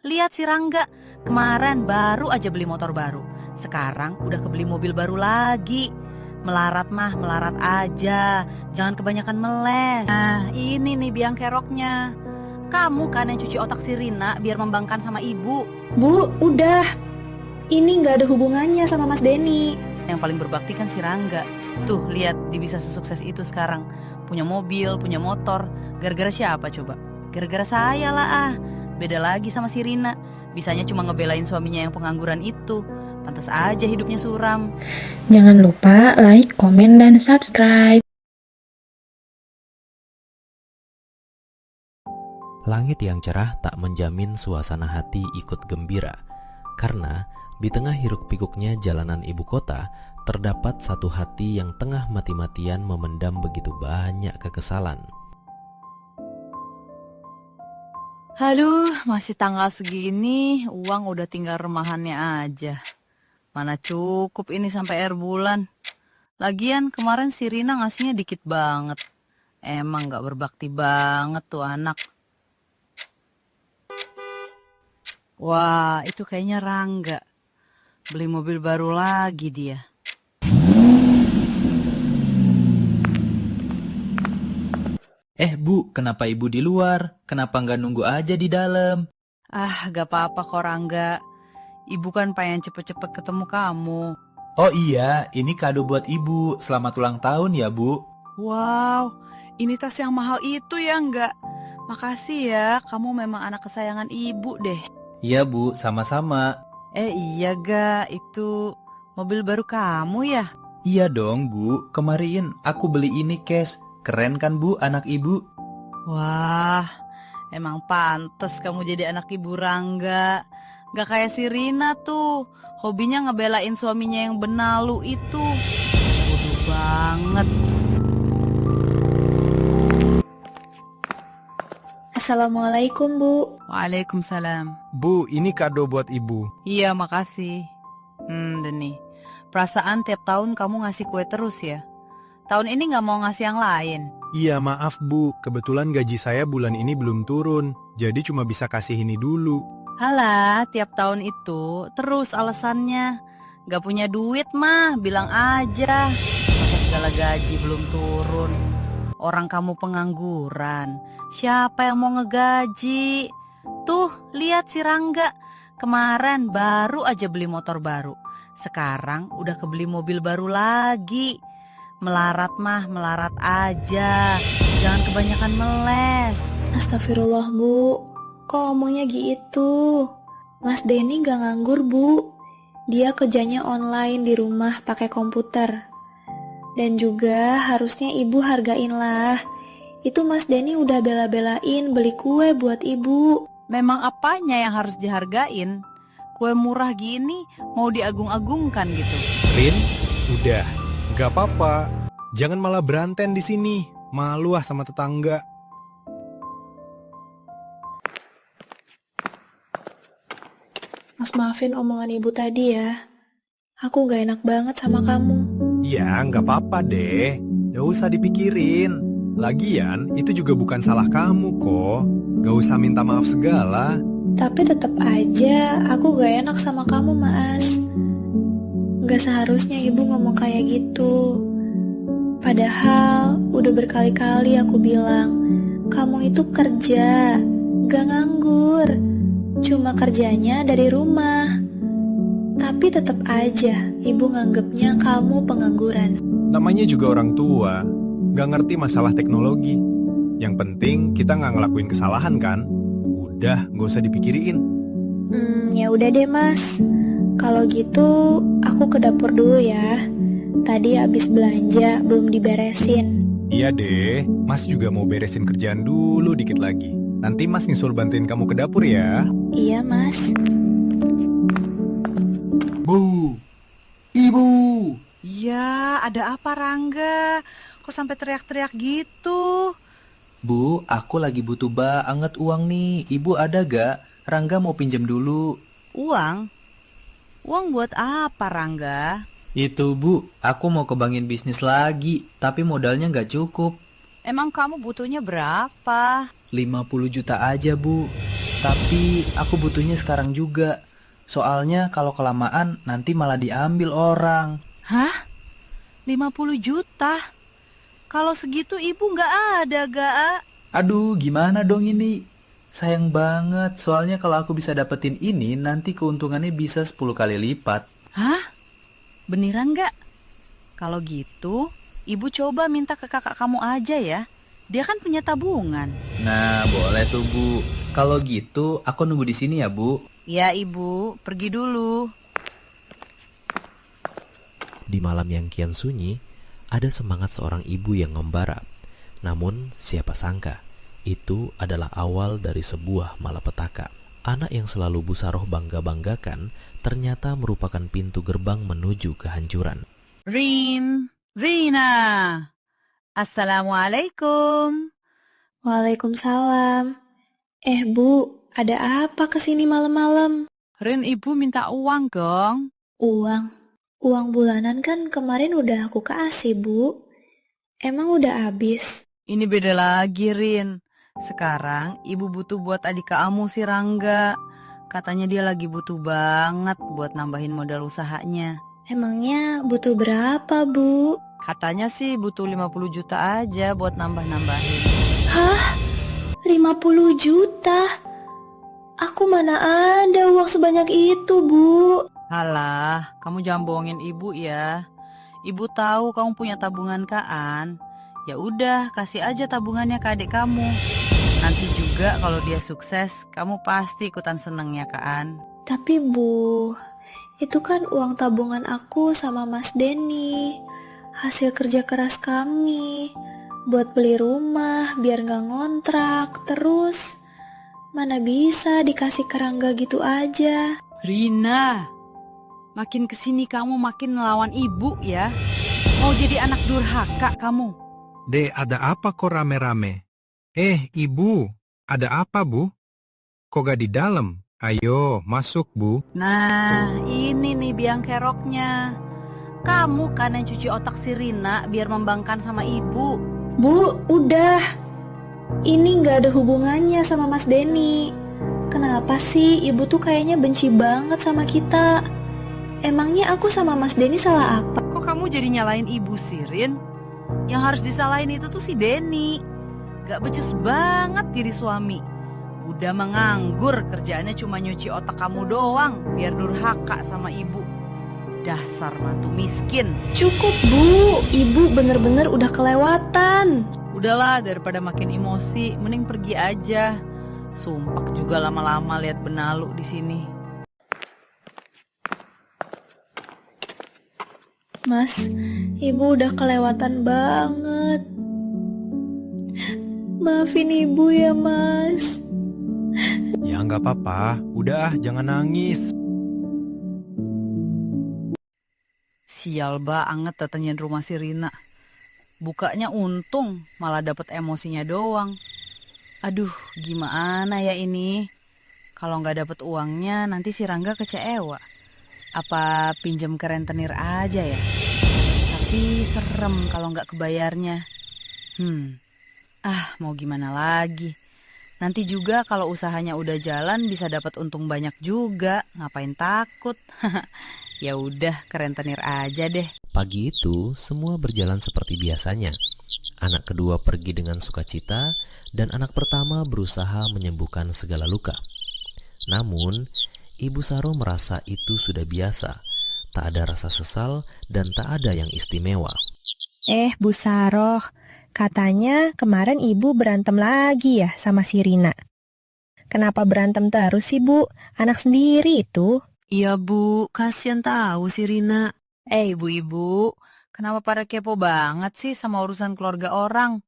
lihat si Rangga. Kemarin baru aja beli motor baru. Sekarang udah kebeli mobil baru lagi. Melarat mah melarat aja. Jangan kebanyakan meles. Nah, ini nih biang keroknya. Kamu kan yang cuci otak si Rina biar membangkang sama ibu. Bu, udah. Ini nggak ada hubungannya sama Mas Denny. Yang paling berbakti kan si Rangga. Tuh, lihat dia bisa sesukses itu sekarang. Punya mobil, punya motor. Gara-gara siapa coba? Gara-gara saya lah ah. Beda lagi sama si Rina. Bisanya cuma ngebelain suaminya yang pengangguran itu. Pantas aja hidupnya suram. Jangan lupa like, komen, dan subscribe. Langit yang cerah tak menjamin suasana hati ikut gembira. Karena di tengah hiruk-pikuknya jalanan ibu kota, terdapat satu hati yang tengah mati-matian memendam begitu banyak kekesalan. Aduh, masih tanggal segini, uang udah tinggal remahannya aja. Mana cukup ini sampai akhir bulan. Lagian kemarin si Rina ngasihnya dikit banget. Emang gak berbakti banget tuh anak. Wah, itu kayaknya Rangga. Beli mobil baru lagi dia. Bu, kenapa ibu di luar? Kenapa nggak nunggu aja di dalam? Ah, gak apa-apa kok Rangga. Ibu kan pengen cepet-cepet ketemu kamu. Oh iya, ini kado buat ibu. Selamat ulang tahun ya, Bu. Wow, ini tas yang mahal itu ya enggak? Makasih ya, kamu memang anak kesayangan ibu deh. Iya, Bu, sama-sama. Iya ga, itu mobil baru kamu ya? Iya dong, Bu. Kemarin aku beli ini cash. Keren kan, Bu, anak ibu? Wah, emang pantes kamu jadi anak ibu Rangga. Gak kayak si Rina tuh, hobinya ngebelain suaminya yang benalu itu. Bodoh banget. Assalamualaikum, Bu. Waalaikumsalam. Bu, ini kado buat ibu. Iya, makasih. Deni, perasaan tiap tahun kamu ngasih kue terus ya? Tahun ini gak mau ngasih yang lain? Iya, maaf Bu. Kebetulan gaji saya bulan ini belum turun. Jadi cuma bisa kasih ini dulu. Halah, tiap tahun itu terus alasannya. Gak punya duit mah, bilang aja. Masa segala gaji belum turun. Orang kamu pengangguran. Siapa yang mau ngegaji? Tuh, lihat si Rangga. Kemarin baru aja beli motor baru. Sekarang udah kebeli mobil baru lagi. Melarat mah melarat aja. Jangan kebanyakan meles. Astagfirullah, Bu. Kok ngomongnya gitu? Mas Denny gak nganggur, Bu. Dia kerjanya online di rumah pakai komputer. Dan juga harusnya ibu hargain lah. Itu Mas Denny udah bela-belain beli kue buat ibu. Memang apanya yang harus dihargain? Kue murah gini mau diagung-agungkan gitu. Rin, udah. Gak apa-apa. Jangan malah berantem di sini. Malu ah sama tetangga. Mas maafin omongan ibu tadi ya. Aku gak enak banget sama kamu. Ya, gak apa-apa deh. Gak usah dipikirin. Lagian, itu juga bukan salah kamu kok. Gak usah minta maaf segala. Tapi tetap aja aku gak enak sama kamu, Mas. Gak seharusnya ibu ngomong kayak gitu. Padahal udah berkali-kali aku bilang, kamu itu kerja, gak nganggur. Cuma kerjanya dari rumah. Tapi tetap aja ibu nganggepnya kamu pengangguran. Namanya juga orang tua. Gak ngerti masalah teknologi. Yang penting kita gak ngelakuin kesalahan kan? Udah, gak usah dipikirin. Ya udah deh, Mas. Kalau gitu, aku ke dapur dulu ya. Tadi habis belanja, belum diberesin. Iya deh, Mas juga mau beresin kerjaan dulu dikit lagi. Nanti Mas nyusul bantuin kamu ke dapur ya. Iya, Mas. Bu! Ibu! Ya, ada apa Rangga? Kok sampai teriak-teriak gitu? Bu, aku lagi butuh banget uang nih. Ibu ada gak? Rangga mau pinjam dulu. Uang? Uang buat apa Rangga? Itu Bu, aku mau kembangin bisnis lagi. Tapi modalnya gak cukup. Emang kamu butuhnya berapa? 50 juta aja Bu. Tapi aku butuhnya sekarang juga. Soalnya kalau kelamaan nanti malah diambil orang. Hah? 50 juta? Kalau segitu ibu nggak ada, Ga? Aduh, gimana dong ini? Sayang banget, soalnya kalau aku bisa dapetin ini, nanti keuntungannya bisa 10 kali lipat. Hah? Beneran nggak? Kalau gitu, ibu coba minta ke kakak kamu aja ya. Dia kan punya tabungan. Nah, boleh tuh, Bu. Kalau gitu, aku nunggu di sini ya, Bu. Ya, ibu, pergi dulu. Di malam yang kian sunyi, ada semangat seorang ibu yang membara. Namun, siapa sangka, itu adalah awal dari sebuah malapetaka. Anak yang selalu Bu Saroh bangga-banggakan ternyata merupakan pintu gerbang menuju kehancuran. Rina. Assalamualaikum. Waalaikumsalam. Bu, ada apa kesini malam-malam? Rin, ibu minta uang dong. Uang? Uang bulanan kan kemarin udah aku kasih, Bu. Emang udah habis? Ini beda lagi, Rin. Sekarang ibu butuh buat adik kamu si Rangga. Katanya dia lagi butuh banget buat nambahin modal usahanya. Emangnya butuh berapa, Bu? Katanya sih butuh 50 juta aja buat nambah-nambahin. Hah? 50 juta? Aku mana ada uang sebanyak itu, Bu? Halah, kamu jangan bohongin ibu ya. Ibu tahu kamu punya tabungan Kaan. Ya udah, kasih aja tabungannya ke adik kamu. Nanti juga kalau dia sukses, kamu pasti ikutan senengnya Kaan. Tapi Bu, itu kan uang tabungan aku sama Mas Denny. Hasil kerja keras kami. Buat beli rumah, biar gak ngontrak. Terus, mana bisa dikasih ke Rangga gitu aja. Rina, makin kesini kamu makin melawan ibu ya. Mau jadi anak durhaka kamu. Dek, ada apa kok rame-rame? Ibu, ada apa, Bu? Kok gak di dalam? Ayo, masuk, Bu. Nah, ini nih biang keroknya. Kamu kan yang cuci otak si Rina biar membangkang sama ibu. Bu, udah. Ini gak ada hubungannya sama Mas Denny. Kenapa sih ibu tuh kayaknya benci banget sama kita? Emangnya aku sama Mas Denny salah apa? Kok kamu jadi nyalain ibu sih, Rin? Yang harus disalahin itu tuh si Denny. Gak becus banget diri suami. Udah menganggur, kerjaannya cuma nyuci otak kamu doang biar durhaka sama ibu. Dasar mantu miskin. Cukup, Bu. Ibu bener-bener udah kelewatan. Udahlah, daripada makin emosi, mending pergi aja. Sumpah juga lama-lama lihat benalu di sini. Mas, ibu udah kelewatan banget. Maafin ibu ya, Mas. Ya nggak apa-apa, udah jangan nangis. Sial banget datangnya rumah si Rina. Bukanya untung, malah dapet emosinya doang. Aduh, gimana ya ini? Kalau nggak dapet uangnya, nanti si Rangga kecewa. Apa pinjam ke rentenir aja ya? Tapi serem kalau nggak kebayarnya. Mau gimana lagi? Nanti juga kalau usahanya udah jalan bisa dapat untung banyak juga. Ngapain takut? Ya udah, ke rentenir aja deh. Pagi itu, semua berjalan seperti biasanya. Anak kedua pergi dengan sukacita, dan anak pertama berusaha menyembuhkan segala luka. Namun, Ibu Saroh merasa itu sudah biasa. Tak ada rasa sesal dan tak ada yang istimewa. Bu Saroh, katanya kemarin ibu berantem lagi ya sama si Rina. Kenapa berantem terus sih, Bu? Anak sendiri itu. Iya Bu, kasihan tahu si Rina. Ibu-ibu, kenapa pada kepo banget sih sama urusan keluarga orang?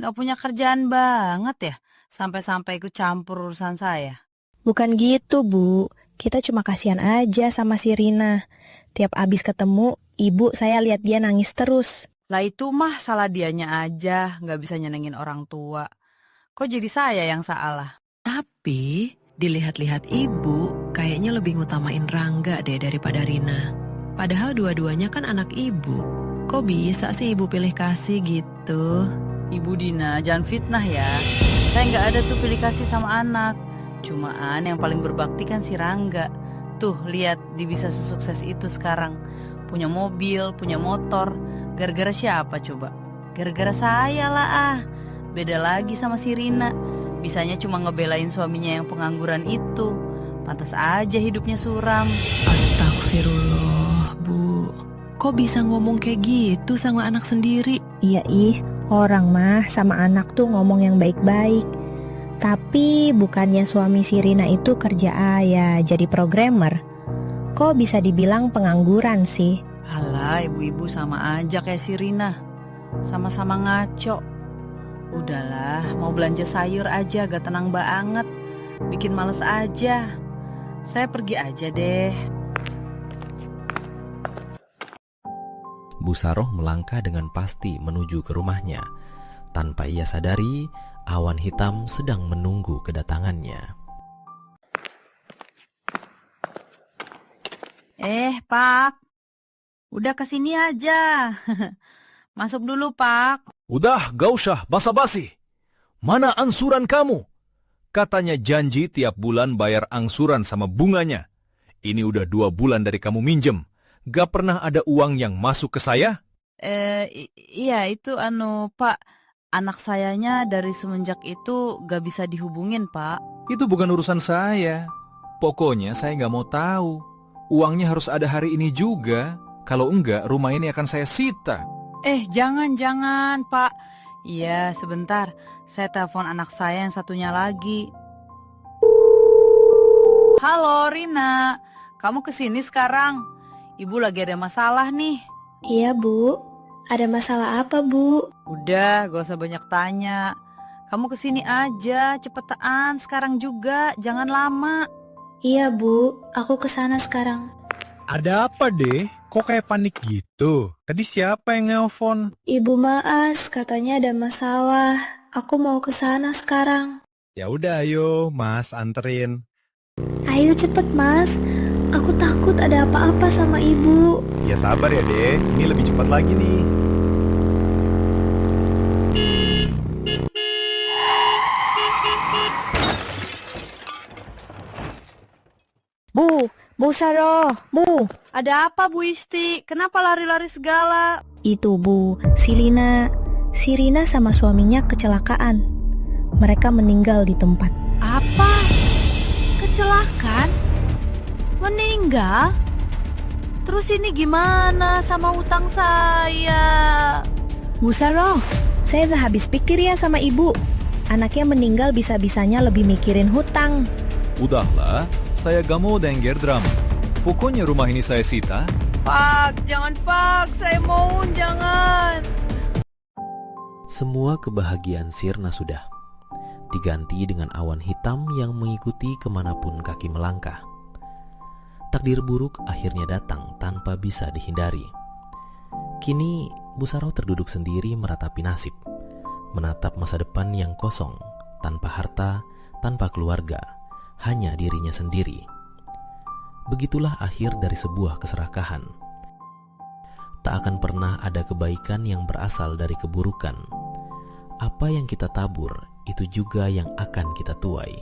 Gak punya kerjaan banget ya, sampai-sampai ikut campur urusan saya. Bukan gitu, Bu. Kita cuma kasihan aja sama si Rina. Tiap abis ketemu, ibu saya lihat dia nangis terus. Lah itu mah salah dianya aja, gak bisa nyenengin orang tua. Kok jadi saya yang salah? Tapi dilihat-lihat ibu kayaknya lebih ngutamain Rangga deh daripada Rina. Padahal dua-duanya kan anak ibu. Kok bisa sih ibu pilih kasih gitu? Ibu Dina, jangan fitnah ya. Saya gak ada tuh pilih kasih sama anak. Cumaan yang paling berbakti kan si Rangga. Tuh lihat dia bisa sesukses itu sekarang. Punya mobil, punya motor. Gara-gara siapa coba? Gara-gara saya lah ah. Beda lagi sama si Rina. Bisanya cuma ngebelain suaminya yang pengangguran itu. Pantas aja hidupnya suram. Astagfirullah, Bu. Kok bisa ngomong kayak gitu sama anak sendiri? Iya orang mah sama anak tuh ngomong yang baik-baik. Tapi bukannya suami si Rina itu kerja ayah jadi programmer. Kok bisa dibilang pengangguran sih? Alah, ibu-ibu sama aja kayak si Rina. Sama-sama ngaco. Udahlah, mau belanja sayur aja gak tenang banget. Bikin males aja. Saya pergi aja deh. Bu Saroh melangkah dengan pasti menuju ke rumahnya. Tanpa ia sadari, awan hitam sedang menunggu kedatangannya. Pak. Udah kesini aja. Masuk dulu, Pak. Udah, gak usah basa-basi. Mana angsuran kamu? Katanya janji tiap bulan bayar angsuran sama bunganya. Ini udah 2 bulan dari kamu minjem. Gak pernah ada uang yang masuk ke saya? Iya itu Pak. Anak sayanya dari semenjak itu gak bisa dihubungin, Pak. Itu bukan urusan saya. Pokoknya saya gak mau tahu. Uangnya harus ada hari ini juga. Kalau enggak, rumah ini akan saya sita. Jangan, Pak. Iya, sebentar. Saya telepon anak saya yang satunya lagi. Halo, Rina. Kamu kesini sekarang? Ibu lagi ada masalah nih. Iya, Bu. Ada masalah apa, Bu? Udah, gak usah banyak tanya. Kamu kesini aja, cepetan. Sekarang juga, jangan lama. Iya, Bu. Aku kesana sekarang. Ada apa deh? Kok kayak panik gitu? Tadi siapa yang nelpon? Ibu Maas, katanya ada masalah. Aku mau kesana sekarang. Ya udah ayo, Mas anterin. Ayo cepet, Mas. Aku takut ada apa-apa sama ibu. Ya sabar ya deh, ini lebih cepat lagi nih. Bu Saroh, Bu. Ada apa, Bu Isti? Kenapa lari-lari segala? Itu Bu, si Rina sama suaminya kecelakaan. Mereka meninggal di tempat. Apa? Kecelakaan? Meninggal? Terus ini gimana sama utang saya? Bu Saroh, saya udah habis pikir ya sama ibu. Anaknya meninggal bisa-bisanya lebih mikirin hutang. Udahlah, saya gak mau denger drama. Pokoknya rumah ini saya sita. Pak, jangan Pak, saya mohon jangan. Semua kebahagiaan Sirna sudah diganti dengan awan hitam yang mengikuti kemanapun kaki melangkah. Takdir buruk akhirnya datang tanpa bisa dihindari. Kini Bu Saroh terduduk sendiri meratapi nasib, menatap masa depan yang kosong, tanpa harta, tanpa keluarga, hanya dirinya sendiri. Begitulah akhir dari sebuah keserakahan. Tak akan pernah ada kebaikan yang berasal dari keburukan. Apa yang kita tabur, itu juga yang akan kita tuai.